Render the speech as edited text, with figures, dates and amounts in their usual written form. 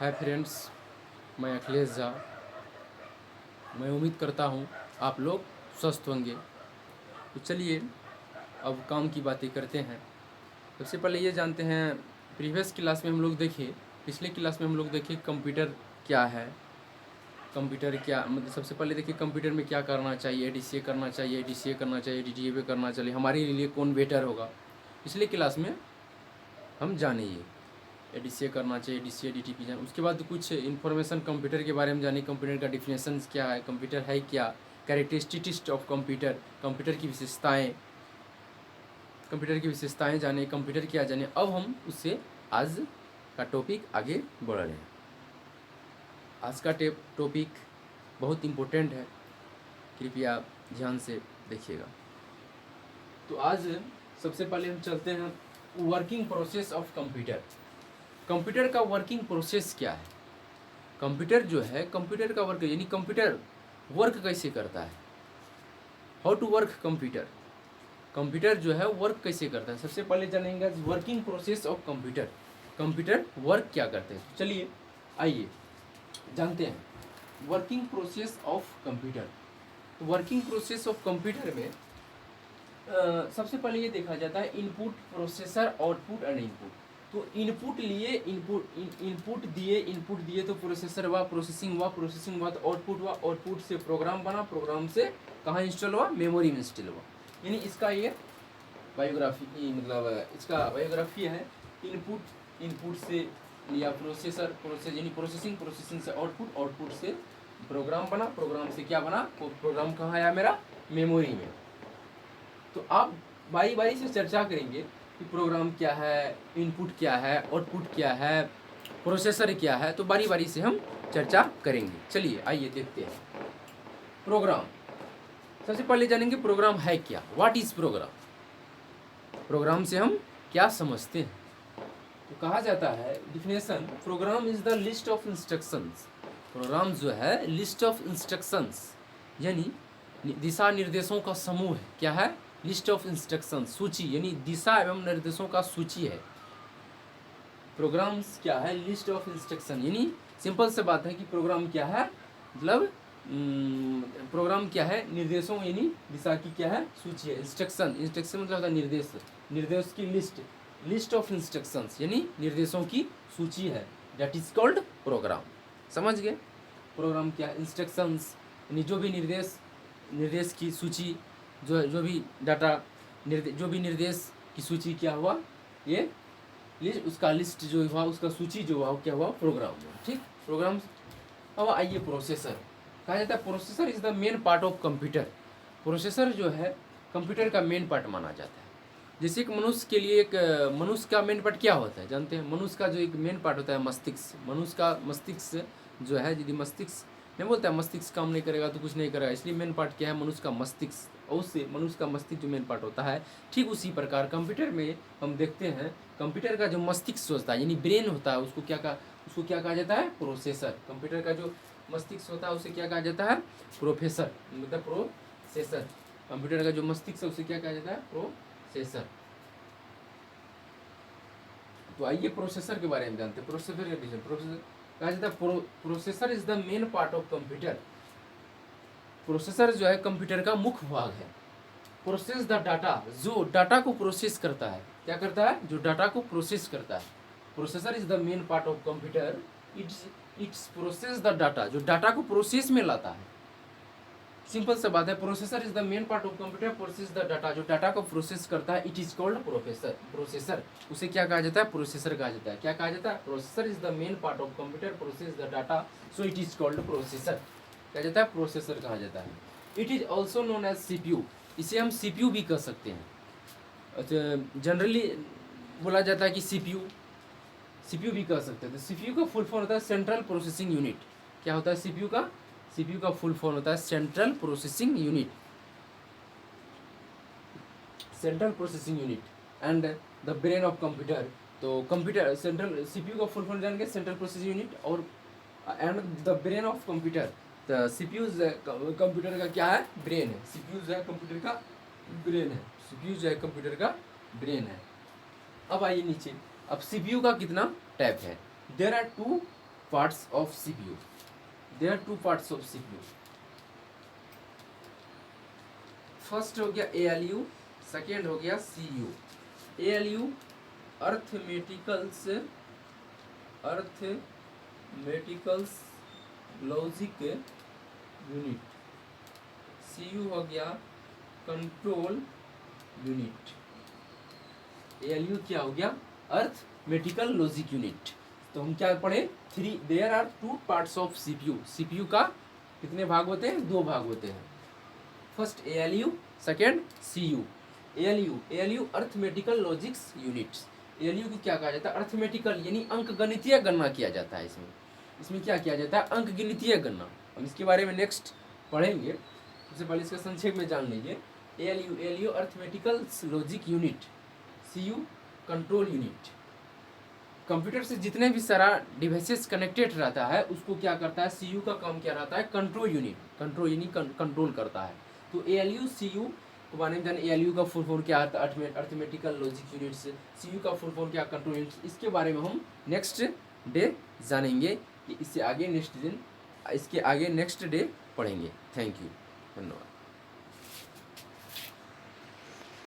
Hi friends, मैं अखिलेश झा। मैं उम्मीद करता हूँ आप लोग स्वस्थ होंगे। तो चलिए अब काम की बातें करते हैं। सबसे पहले ये जानते हैं, प्रीवियस क्लास में हम लोग देखे, पिछले क्लास में हम लोग देखे कंप्यूटर क्या है। कंप्यूटर क्या मतलब, सबसे पहले देखिए कंप्यूटर में क्या करना चाहिए, डीसीए करना चाहिए, डीसीए करना चाहिए, डीटीए करना चाहिए, हमारे लिए कौन बेटर होगा। पिछले क्लास में हम जाने ये डीसीए करना चाहिए, डीसीए डीटीपी जाने। उसके बाद कुछ इन्फॉर्मेशन कंप्यूटर के बारे में जाने, कंप्यूटर का डिफिनेशन क्या है, कंप्यूटर है क्या, कैरेक्टरिस्टिक्स ऑफ कंप्यूटर, कंप्यूटर की विशेषताएं, कंप्यूटर की विशेषताएं जाने, कंप्यूटर क्या जाने। अब हम उससे आज का टॉपिक आगे बढ़ रहे हैं। आज का टॉपिक बहुत इम्पोर्टेंट है, कृपया ध्यान से देखिएगा। तो आज सबसे पहले हम चलते हैं working process of computer. Computer का वर्किंग प्रोसेस क्या है। कंप्यूटर जो है, कंप्यूटर का वर्क यानी कंप्यूटर वर्क कैसे करता है, how to work computer. Computer जो है वर्क कैसे करता है, सबसे पहले जानेंगे working process of computer. Computer work क्या करते हैं। चलिए आइए जानते हैं वर्किंग प्रोसेस ऑफ कंप्यूटर। तो वर्किंग प्रोसेस ऑफ कंप्यूटर में सबसे पहले ये देखा जाता है input, processor, output and input. तो इनपुट लिए, इनपुट दिए तो प्रोसेसर हुआ, प्रोसेसिंग हुआ, प्रोसेसिंग हुआ तो आउटपुट हुआ, आउटपुट से प्रोग्राम बना, प्रोग्राम से कहाँ इंस्टॉल हुआ, मेमोरी में इंस्टॉल हुआ। यानी इसका ये बायोग्राफी, मतलब इसका बायोग्राफी है। इनपुट से लिया प्रोसेसर, यानी प्रोसेसिंग, प्रोसेसिंग से आउटपुट, आउटपुट से प्रोग्राम बना, प्रोग्राम से क्या बना, प्रोग्राम कहाँ आया मेरा, मेमोरी में। तो आप बारी बारी से चर्चा करेंगे कि प्रोग्राम क्या है, इनपुट क्या है, आउटपुट क्या है, प्रोसेसर क्या है। तो बारी बारी से हम चर्चा करेंगे। चलिए आइए देखते हैं प्रोग्राम। सबसे पहले जानेंगे प्रोग्राम है क्या, व्हाट इज प्रोग्राम। प्रोग्राम से हम क्या समझते हैं। तो कहा जाता है definition, program is the list of instructions. Program जो है लिस्ट ऑफ इंस्ट्रक्शंस, यानी दिशा निर्देशों का समूह है। क्या है, लिस्ट ऑफ इंस्ट्रक्शन, सूची, यानी दिशा एवं निर्देशों का सूची है। प्रोग्राम्स क्या है, लिस्ट ऑफ इंस्ट्रक्शन, यानी सिंपल से बात है कि प्रोग्राम क्या है, मतलब प्रोग्राम क्या है, निर्देशों यानी दिशा की क्या है, सूची है। इंस्ट्रक्शन, इंस्ट्रक्शन मतलब होता है निर्देश, निर्देश की लिस्ट, लिस्ट ऑफ इंस्ट्रक्शंस यानी निर्देशों की सूची है। That is called programme. समझ गए। प्रोग्राम क्या है, इंस्ट्रक्शंस यानी जो भी निर्देश की सूची, जो भी डाटा, जो भी निर्देश की सूची क्या हुआ, ये लिस्ट, उसका लिस्ट जो हुआ, उसका सूची जो हुआ, क्या हुआ, प्रोग्राम हुआ। ठीक, प्रोग्राम्स। अब आइए प्रोसेसर। कहा जाता है processor is the main part of computer. Processor जो है कंप्यूटर का मेन पार्ट माना जाता है। जैसे एक मनुष्य के लिए, एक मनुष्य का मेन पार्ट क्या होता है जानते हैं। मनुष्य का जो एक मेन पार्ट होता है मस्तिष्क। मनुष्य का मस्तिष्क जो है, यदि मस्तिष्क नहीं बोलता है, मस्तिष्क काम नहीं करेगा तो कुछ नहीं करेगा, इसलिए मेन पार्ट क्या है, मनुष्य का मस्तिष्क। और उससे मनुष्य का मस्तिष्क जो मेन पार्ट होता है, ठीक उसी प्रकार कंप्यूटर में हम देखते हैं कंप्यूटर का जो मस्तिष्क सोचता है यानी ब्रेन होता है, उसको क्या कहा जाता है, प्रोसेसर। कंप्यूटर का जो मस्तिष्क होता है उसे क्या कहा जाता है, प्रोफेसर, मतलब प्रोसेसर। कंप्यूटर का जो मस्तिष्क है उसे क्या कहा जाता है, प्रोसेसर। तो आइए प्रोसेसर के बारे में जानते हैं। प्रोसेसर का डिफिनेशन, प्रोसेसर कहा जाता है processor is the main part of computer. Processor जो है कंप्यूटर का मुख्य भाग है। प्रोसेस द डाटा, जो डाटा को प्रोसेस करता है, क्या करता है, जो डाटा को प्रोसेस करता है। Processor is the main part of computer, it's process the data, जो डाटा को प्रोसेस में लाता है। सिंपल सा बात है, processor is the main part of computer, process the data, जो डाटा को प्रोसेस करता है, इट इज कॉल्ड प्रोसेसर। उसे क्या कहा जाता है, प्रोसेसर कहा जाता है। क्या कहा जाता है, processor is the main part of computer, process the data, so it is called processor. क्या जाता है, प्रोसेसर कहा जाता है। It is also known as CPU, इसे हम सीपीयू भी कह सकते हैं। अच्छा, जनरली बोला जाता है कि सीपीयू भी कह सकते हैं। तो सीपीयू का फुल फॉर्म होता है सेंट्रल प्रोसेसिंग यूनिट। क्या होता है सीपीयू का, सीपीयू का फुल फॉर्म होता है central processing unit, central processing unit and the brain of computer. तो कंप्यूटर सेंट्रल, सीपीयू का फुल फॉर्म जानेंगे, सेंट्रल प्रोसेसिंग यूनिट, और and the brain of computer. तो सीपीयू कंप्यूटर का क्या है, ब्रेन है। सीपीयू जो है कंप्यूटर का ब्रेन है, सीपीयू जो है कंप्यूटर का ब्रेन है। अब आइए नीचे, अब सीपीयू का कितना टाइप है, there are two parts of CPU, there two parts of CPU. First हो गया एएलयू, सेकेंड हो गया CU. ALU arithmeticals logic unit, CU हो गया कंट्रोल यूनिट। एएलयू क्या हो गया, अर्थमेटिकल लॉजिक यूनिट। तो हम क्या पढ़े, there are two parts of CPU. CPU का कितने भाग होते हैं, दो भाग होते हैं। First ALU, second CU. ALU arithmetical logics units. ALU को क्या कहा जाता है, अर्थमेटिकल यानी अंकगणितीय गणना किया जाता है। इसमें क्या किया जाता है, अंकगणितीय गणना। हम इसके बारे में नेक्स्ट पढ़ेंगे, सबसे पहले इसका संक्षेप में जान लीजिए। ALU arithmetical logic unit, CU control unit. Computer से जितने भी सारा डिवाइसेस कनेक्टेड रहता है उसको क्या करता है, सीयू का काम क्या रहता है, कंट्रोल यूनिट। कंट्रोल यानी कंट्रोल करता है। तो एएलयू सीयू को बारे में जाने, एएलयू का फुल फॉर्म क्या आता है, अर्थमेटिकल लॉजिक यूनिट्स। सीयू का फुल फॉर्म क्या, कंट्रोल यूनिट्स। इसके बारे में हम नेक्स्ट डे जानेंगे कि इससे आगे नेक्स्ट डे पढ़ेंगे। थैंक यू, धन्यवाद।